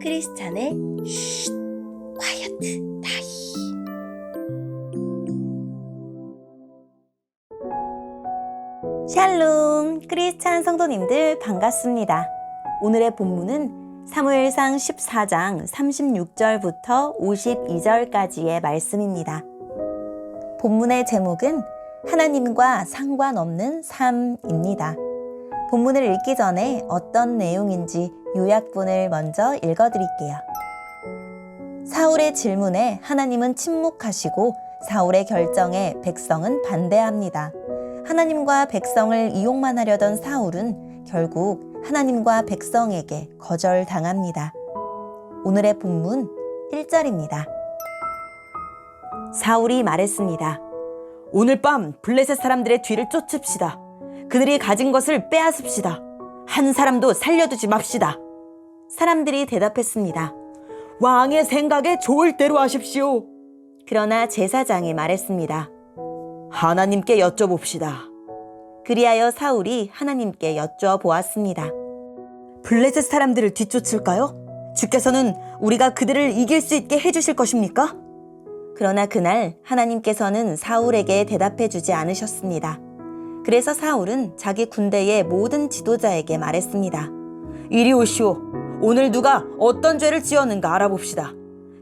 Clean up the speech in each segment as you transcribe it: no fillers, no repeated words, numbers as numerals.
크리스찬의 쉿 콰이어트 타임. 샬롬 크리스찬 성도님들 반갑습니다. 오늘의 본문은 사무엘상 14장 36절부터 52절까지의 말씀입니다. 본문의 제목은 하나님과 상관없는 삶입니다. 본문을 읽기 전에 어떤 내용인지 요약본을 먼저 읽어드릴게요. 사울의 질문에 하나님은 침묵하시고 사울의 결정에 백성은 반대합니다. 하나님과 백성을 이용만 하려던 사울은 결국 하나님과 백성에게 거절당합니다. 오늘의 본문 1절입니다. 사울이 말했습니다. 오늘 밤 블레셋 사람들의 뒤를 쫓읍시다. 그들이 가진 것을 빼앗읍시다. 한 사람도 살려두지 맙시다. 사람들이 대답했습니다. 왕의 생각에 좋을 대로 하십시오. 그러나 제사장이 말했습니다. 하나님께 여쭤봅시다. 그리하여 사울이 하나님께 여쭤보았습니다. 블레셋 사람들을 뒤쫓을까요? 주께서는 우리가 그들을 이길 수 있게 해주실 것입니까? 그러나 그날 하나님께서는 사울에게 대답해 주지 않으셨습니다. 그래서 사울은 자기 군대의 모든 지도자에게 말했습니다. 이리 오시오. 오늘 누가 어떤 죄를 지었는가 알아봅시다.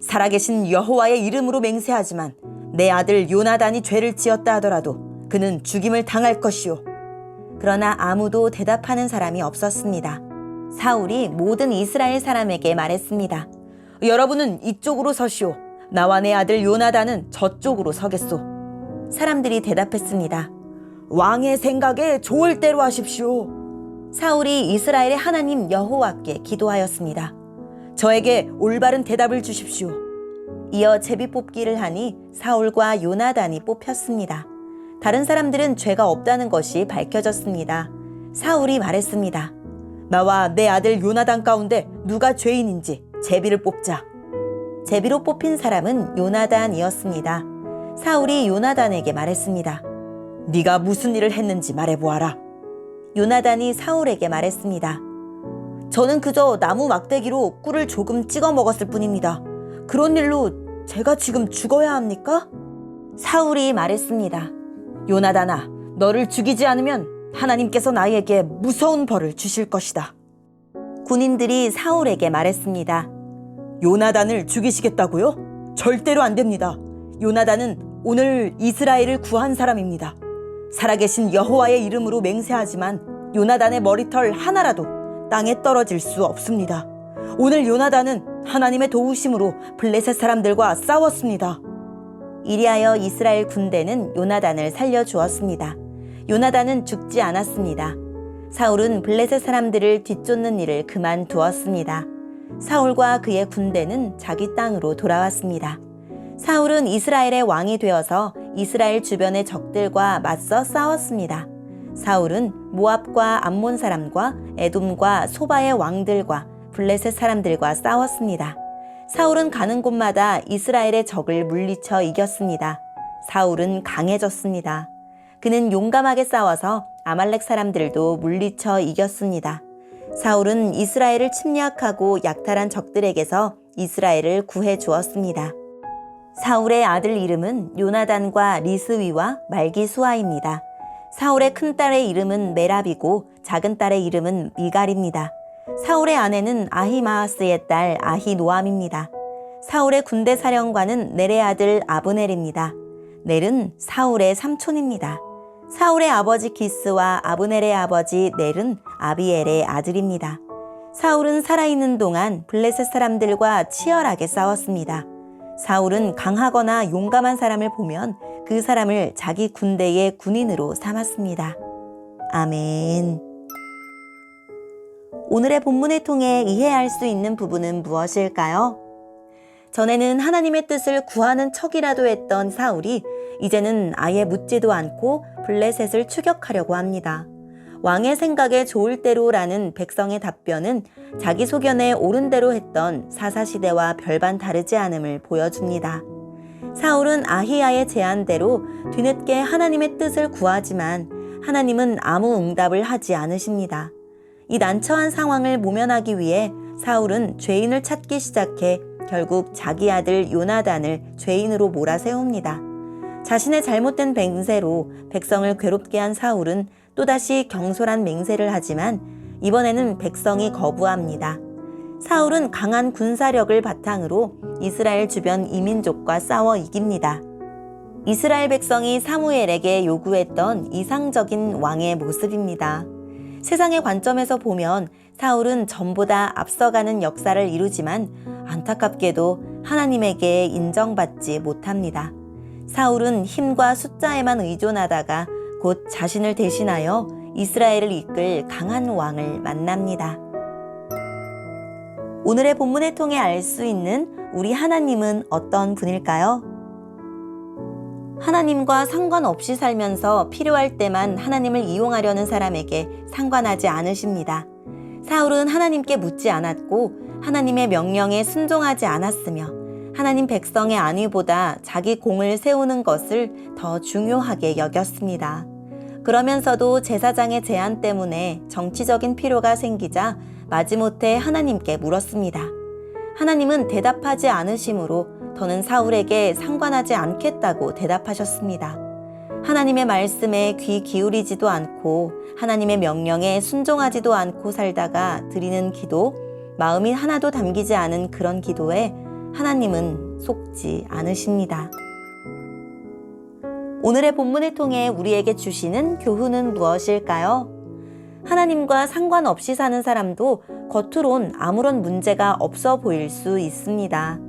살아계신 여호와의 이름으로 맹세하지만 내 아들 요나단이 죄를 지었다 하더라도 그는 죽임을 당할 것이오. 그러나 아무도 대답하는 사람이 없었습니다. 사울이 모든 이스라엘 사람에게 말했습니다. 여러분은 이쪽으로 서시오. 나와 내 아들 요나단은 저쪽으로 서겠소. 사람들이 대답했습니다. 왕의 생각에 좋을 대로 하십시오. 사울이 이스라엘의 하나님 여호와께 기도하였습니다. 저에게 올바른 대답을 주십시오. 이어 제비뽑기를 하니 사울과 요나단이 뽑혔습니다. 다른 사람들은 죄가 없다는 것이 밝혀졌습니다. 사울이 말했습니다. 나와 내 아들 요나단 가운데 누가 죄인인지 제비를 뽑자. 제비로 뽑힌 사람은 요나단이었습니다. 사울이 요나단에게 말했습니다. 네가 무슨 일을 했는지 말해보아라. 요나단이 사울에게 말했습니다. 저는 그저 나무 막대기로 꿀을 조금 찍어 먹었을 뿐입니다. 그런 일로 제가 지금 죽어야 합니까? 사울이 말했습니다. 요나단아, 너를 죽이지 않으면 하나님께서 나에게 무서운 벌을 주실 것이다. 군인들이 사울에게 말했습니다. 요나단을 죽이시겠다고요? 절대로 안 됩니다. 요나단은 오늘 이스라엘을 구한 사람입니다. 살아계신 여호와의 이름으로 맹세하지만 요나단의 머리털 하나라도 땅에 떨어질 수 없습니다. 오늘 요나단은 하나님의 도우심으로 블레셋 사람들과 싸웠습니다. 이리하여 이스라엘 군대는 요나단을 살려주었습니다. 요나단은 죽지 않았습니다. 사울은 블레셋 사람들을 뒤쫓는 일을 그만두었습니다. 사울과 그의 군대는 자기 땅으로 돌아왔습니다. 사울은 이스라엘의 왕이 되어서 이스라엘 주변의 적들과 맞서 싸웠습니다. 사울은 모압과 암몬 사람과 에돔과 소바의 왕들과 블레셋 사람들과 싸웠습니다. 사울은 가는 곳마다 이스라엘의 적을 물리쳐 이겼습니다. 사울은 강해졌습니다. 그는 용감하게 싸워서 아말렉 사람들도 물리쳐 이겼습니다. 사울은 이스라엘을 침략하고 약탈한 적들에게서 이스라엘을 구해 주었습니다. 사울의 아들 이름은 요나단과 리스위와 말기수아입니다. 사울의 큰딸의 이름은 메랍이고 작은 딸의 이름은 미갈입니다. 사울의 아내는 아히마아스의 딸 아히노암입니다. 사울의 군대 사령관은 넬의 아들 아브넬입니다. 넬은 사울의 삼촌입니다. 사울의 아버지 기스와 아브넬의 아버지 넬은 아비엘의 아들입니다. 사울은 살아있는 동안 블레셋 사람들과 치열하게 싸웠습니다. 사울은 강하거나 용감한 사람을 보면 그 사람을 자기 군대의 군인으로 삼았습니다. 아멘. 오늘의 본문을 통해 이해할 수 있는 부분은 무엇일까요? 전에는 하나님의 뜻을 구하는 척이라도 했던 사울이 이제는 아예 묻지도 않고 블레셋을 추격하려고 합니다. 왕의 생각에 좋을 대로라는 백성의 답변은 자기 소견에 옳은 대로 했던 사사시대와 별반 다르지 않음을 보여줍니다. 사울은 아히야의 제안대로 뒤늦게 하나님의 뜻을 구하지만 하나님은 아무 응답을 하지 않으십니다. 이 난처한 상황을 모면하기 위해 사울은 죄인을 찾기 시작해 결국 자기 아들 요나단을 죄인으로 몰아세웁니다. 자신의 잘못된 맹세로 백성을 괴롭게 한 사울은 또다시 경솔한 맹세를 하지만 이번에는 백성이 거부합니다. 사울은 강한 군사력을 바탕으로 이스라엘 주변 이민족과 싸워 이깁니다. 이스라엘 백성이 사무엘에게 요구했던 이상적인 왕의 모습입니다. 세상의 관점에서 보면 사울은 전보다 앞서가는 역사를 이루지만 안타깝게도 하나님에게 인정받지 못합니다. 사울은 힘과 숫자에만 의존하다가 곧 자신을 대신하여 이스라엘을 이끌 강한 왕을 만납니다. 오늘의 본문을 통해 알 수 있는 우리 하나님은 어떤 분일까요? 하나님과 상관없이 살면서 필요할 때만 하나님을 이용하려는 사람에게 상관하지 않으십니다. 사울은 하나님께 묻지 않았고 하나님의 명령에 순종하지 않았으며 하나님 백성의 안위보다 자기 공을 세우는 것을 더 중요하게 여겼습니다. 그러면서도 제사장의 제한 때문에 정치적인 필요가 생기자 마지못해 하나님께 물었습니다. 하나님은 대답하지 않으심으로 더는 사울에게 상관하지 않겠다고 대답하셨습니다. 하나님의 말씀에 귀 기울이지도 않고 하나님의 명령에 순종하지도 않고 살다가 드리는 기도, 마음이 하나도 담기지 않은 그런 기도에 하나님은 속지 않으십니다. 오늘의 본문을 통해 우리에게 주시는 교훈은 무엇일까요? 하나님과 상관없이 사는 사람도 겉으론 아무런 문제가 없어 보일 수 있습니다.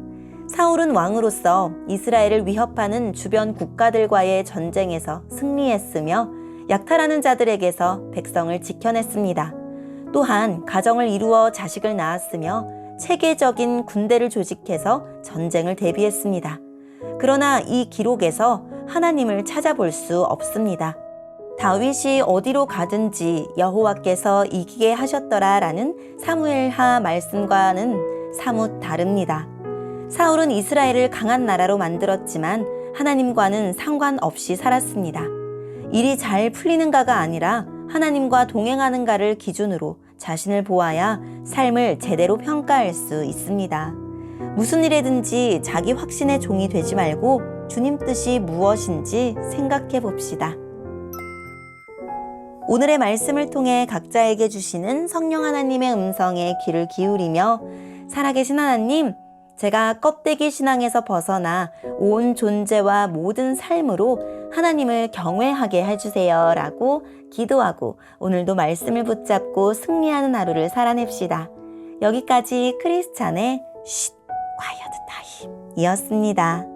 사울은 왕으로서 이스라엘을 위협하는 주변 국가들과의 전쟁에서 승리했으며 약탈하는 자들에게서 백성을 지켜냈습니다. 또한 가정을 이루어 자식을 낳았으며 체계적인 군대를 조직해서 전쟁을 대비했습니다. 그러나 이 기록에서 하나님을 찾아볼 수 없습니다. 다윗이 어디로 가든지 여호와께서 이기게 하셨더라라는 사무엘하 말씀과는 사뭇 다릅니다. 사울은 이스라엘을 강한 나라로 만들었지만 하나님과는 상관없이 살았습니다. 일이 잘 풀리는가가 아니라 하나님과 동행하는가를 기준으로 자신을 보아야 삶을 제대로 평가할 수 있습니다. 무슨 일에든지 자기 확신의 종이 되지 말고 주님 뜻이 무엇인지 생각해 봅시다. 오늘의 말씀을 통해 각자에게 주시는 성령 하나님의 음성에 귀를 기울이며 살아계신 하나님, 제가 껍데기 신앙에서 벗어나 온 존재와 모든 삶으로 하나님을 경외하게 해주세요 라고 기도하고 오늘도 말씀을 붙잡고 승리하는 하루를 살아냅시다. 여기까지 크리스찬의 쉿, 콰이어트 타임이었습니다.